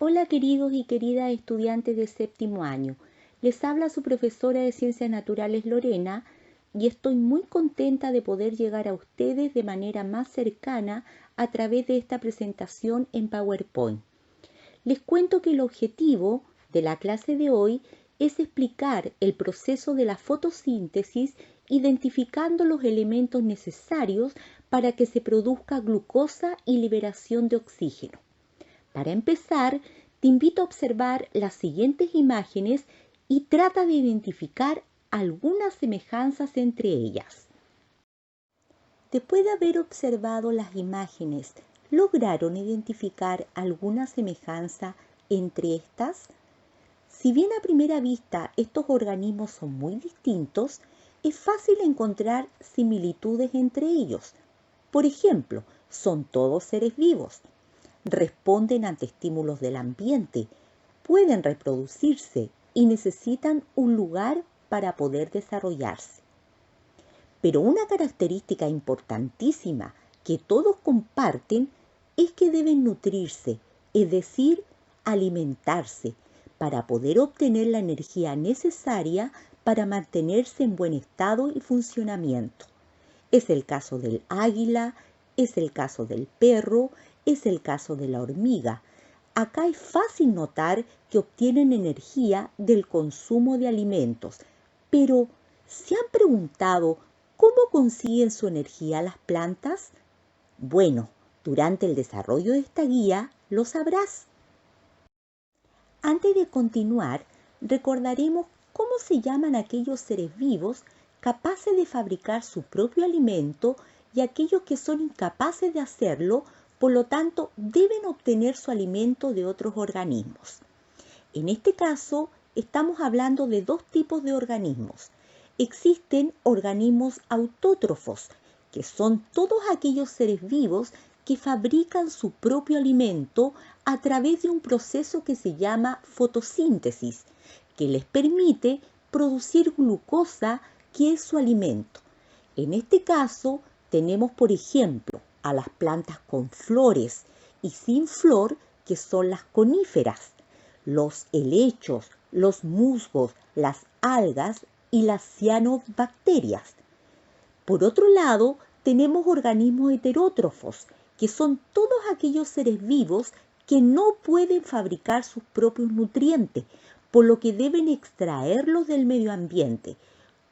Hola queridos y queridas estudiantes de séptimo año. Les habla su profesora de Ciencias Naturales Lorena y estoy muy contenta de poder llegar a ustedes de manera más cercana a través de esta presentación en PowerPoint. Les cuento que el objetivo de la clase de hoy es explicar el proceso de la fotosíntesis identificando los elementos necesarios para que se produzca glucosa y liberación de oxígeno. Para empezar, te invito a observar las siguientes imágenes y trata de identificar algunas semejanzas entre ellas. Después de haber observado las imágenes, ¿lograron identificar alguna semejanza entre estas? Si bien a primera vista estos organismos son muy distintos, es fácil encontrar similitudes entre ellos. Por ejemplo, son todos seres vivos. Responden ante estímulos del ambiente, pueden reproducirse y necesitan un lugar para poder desarrollarse. Pero una característica importantísima que todos comparten es que deben nutrirse, es decir, alimentarse, para poder obtener la energía necesaria para mantenerse en buen estado y funcionamiento. Es el caso del águila, es el caso del perro, es el caso de la hormiga. Acá es fácil notar que obtienen energía del consumo de alimentos, pero ¿se han preguntado cómo consiguen su energía las plantas? Bueno, durante el desarrollo de esta guía lo sabrás. Antes de continuar, recordaremos cómo se llaman aquellos seres vivos capaces de fabricar su propio alimento y aquellos que son incapaces de hacerlo, por lo tanto, deben obtener su alimento de otros organismos. En este caso, estamos hablando de dos tipos de organismos. Existen organismos autótrofos, que son todos aquellos seres vivos que fabrican su propio alimento a través de un proceso que se llama fotosíntesis, que les permite producir glucosa, que es su alimento. En este caso, tenemos, por ejemplo, a las plantas con flores y sin flor, que son las coníferas, los helechos, los musgos, las algas y las cianobacterias. Por otro lado, tenemos organismos heterótrofos, que son todos aquellos seres vivos que no pueden fabricar sus propios nutrientes, por lo que deben extraerlos del medio ambiente,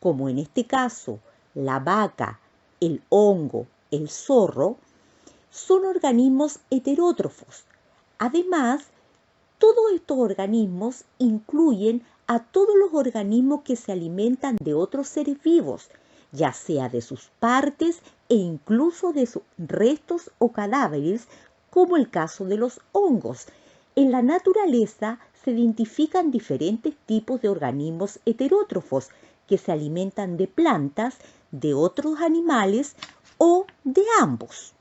como en este caso la vaca, el hongo, el zorro, son organismos heterótrofos. Además, todos estos organismos incluyen a todos los organismos que se alimentan de otros seres vivos, ya sea de sus partes e incluso de sus restos o cadáveres, como el caso de los hongos. En la naturaleza se identifican diferentes tipos de organismos heterótrofos que se alimentan de plantas, de otros animales o de ambos.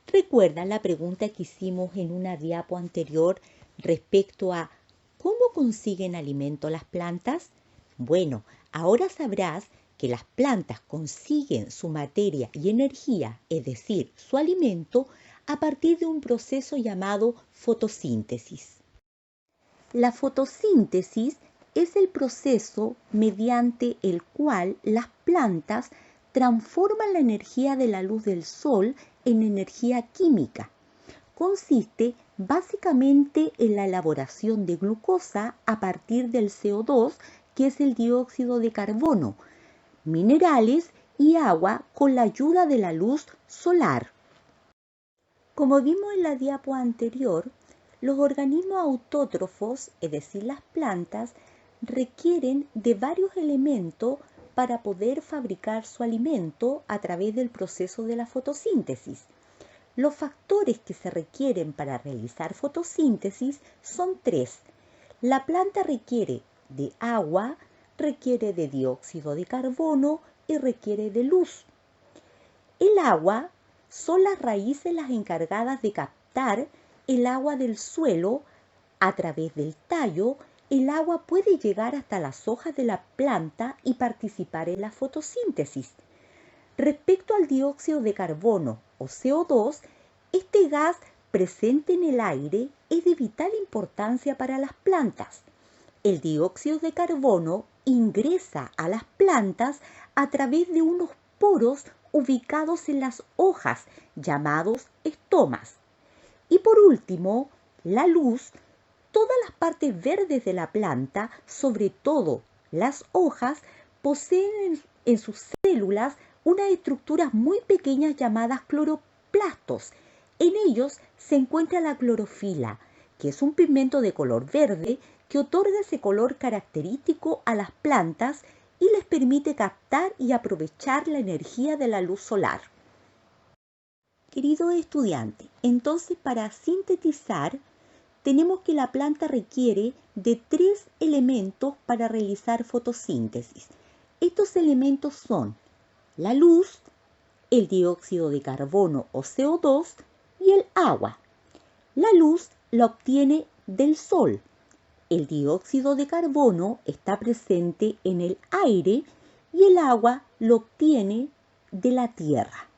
¿Recuerdan la pregunta que hicimos en una diapo anterior respecto a cómo consiguen alimento las plantas? Bueno, ahora sabrás que las plantas consiguen su materia y energía, es decir, su alimento, a partir de un proceso llamado fotosíntesis. La fotosíntesis es el proceso mediante el cual las plantas transforman la energía de la luz del sol en energía química. Consiste básicamente en la elaboración de glucosa a partir del CO2, que es el dióxido de carbono, minerales y agua con la ayuda de la luz solar. Como vimos en la diapo anterior, los organismos autótrofos, es decir, las plantas, requieren de varios elementos para poder fabricar su alimento a través del proceso de la fotosíntesis. Los factores que se requieren para realizar fotosíntesis son tres. La planta requiere de agua, requiere de dióxido de carbono y requiere de luz. El agua son las raíces las encargadas de captar el agua del suelo. A través del tallo, el agua puede llegar hasta las hojas de la planta y participar en la fotosíntesis. Respecto al dióxido de carbono o CO2, este gas presente en el aire es de vital importancia para las plantas. El dióxido de carbono ingresa a las plantas a través de unos poros ubicados en las hojas, llamados estomas. Y por último, la luz. Todas las partes verdes de la planta, sobre todo las hojas, poseen en sus células unas estructuras muy pequeñas llamadas cloroplastos. En ellos se encuentra la clorofila, que es un pigmento de color verde que otorga ese color característico a las plantas y les permite captar y aprovechar la energía de la luz solar. Querido estudiante, entonces para sintetizar, tenemos que la planta requiere de 3 elementos para realizar fotosíntesis. Estos elementos son la luz, el dióxido de carbono o CO2 y el agua. La luz la obtiene del sol. El dióxido de carbono está presente en el aire y el agua lo obtiene de la tierra.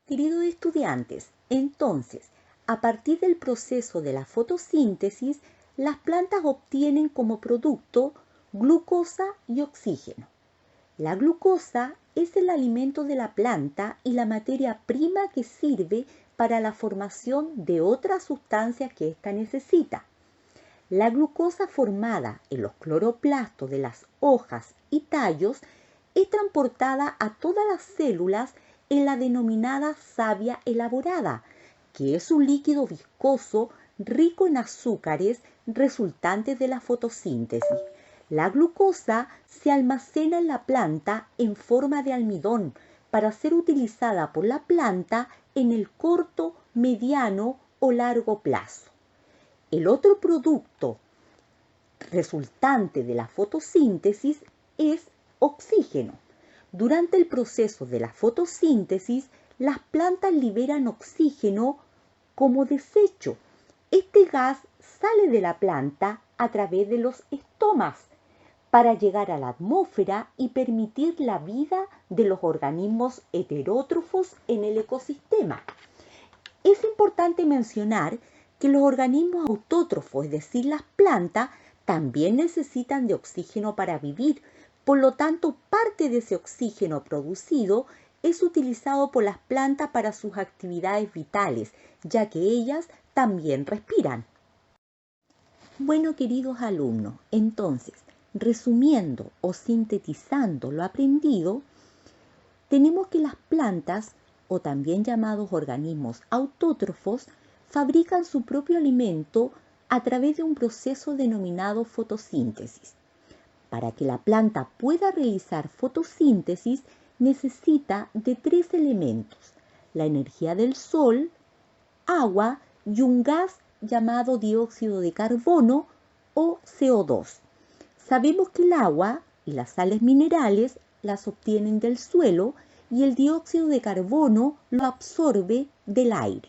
Queridos estudiantes, entonces, a partir del proceso de la fotosíntesis, las plantas obtienen como producto glucosa y oxígeno. La glucosa es el alimento de la planta y la materia prima que sirve para la formación de otras sustancias que ésta necesita. La glucosa formada en los cloroplastos de las hojas y tallos es transportada a todas las células en la denominada savia elaborada, que es un líquido viscoso rico en azúcares resultantes de la fotosíntesis. La glucosa se almacena en la planta en forma de almidón para ser utilizada por la planta en el corto, mediano o largo plazo. El otro producto resultante de la fotosíntesis es oxígeno. Durante el proceso de la fotosíntesis, las plantas liberan oxígeno como desecho. Este gas sale de la planta a través de los estomas para llegar a la atmósfera y permitir la vida de los organismos heterótrofos en el ecosistema. Es importante mencionar que los organismos autótrofos, es decir, las plantas, también necesitan de oxígeno para vivir. Por lo tanto, parte de ese oxígeno producido es utilizado por las plantas para sus actividades vitales, ya que ellas también respiran. Bueno, queridos alumnos, entonces, resumiendo o sintetizando lo aprendido, tenemos que las plantas, o también llamados organismos autótrofos, fabrican su propio alimento a través de un proceso denominado fotosíntesis. Para que la planta pueda realizar fotosíntesis, necesita de 3 elementos: la energía del sol, agua y un gas llamado dióxido de carbono o CO2. Sabemos que el agua y las sales minerales las obtienen del suelo y el dióxido de carbono lo absorbe del aire.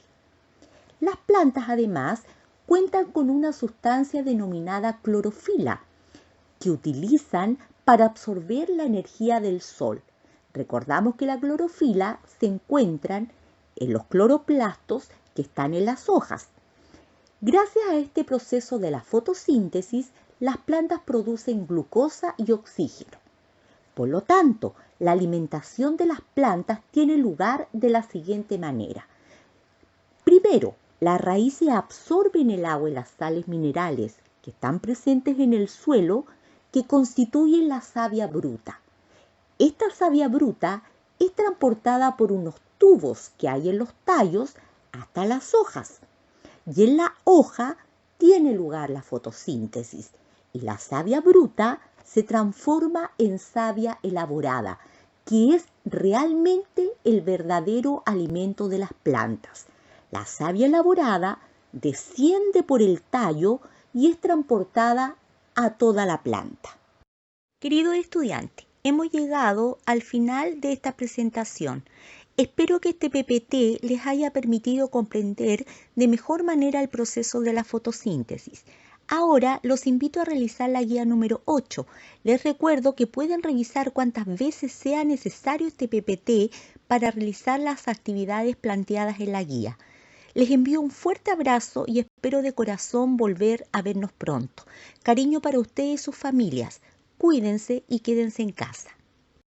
Las plantas además cuentan con una sustancia denominada clorofila que utilizan para absorber la energía del sol. Recordamos que la clorofila se encuentra en los cloroplastos que están en las hojas. Gracias a este proceso de la fotosíntesis, las plantas producen glucosa y oxígeno. Por lo tanto, la alimentación de las plantas tiene lugar de la siguiente manera. Primero, las raíces absorben el agua y las sales minerales que están presentes en el suelo, que constituyen la savia bruta. Esta savia bruta es transportada por unos tubos que hay en los tallos hasta las hojas. Y en la hoja tiene lugar la fotosíntesis y la savia bruta se transforma en savia elaborada, que es realmente el verdadero alimento de las plantas. La savia elaborada desciende por el tallo y es transportada a toda la planta. Querido estudiante, hemos llegado al final de esta presentación. Espero que este PPT les haya permitido comprender de mejor manera el proceso de la fotosíntesis. Ahora los invito a realizar la guía número 8. Les recuerdo que pueden revisar cuantas veces sea necesario este PPT para realizar las actividades planteadas en la guía. Les envío un fuerte abrazo y espero de corazón volver a vernos pronto. Cariño para ustedes y sus familias. Cuídense y quédense en casa.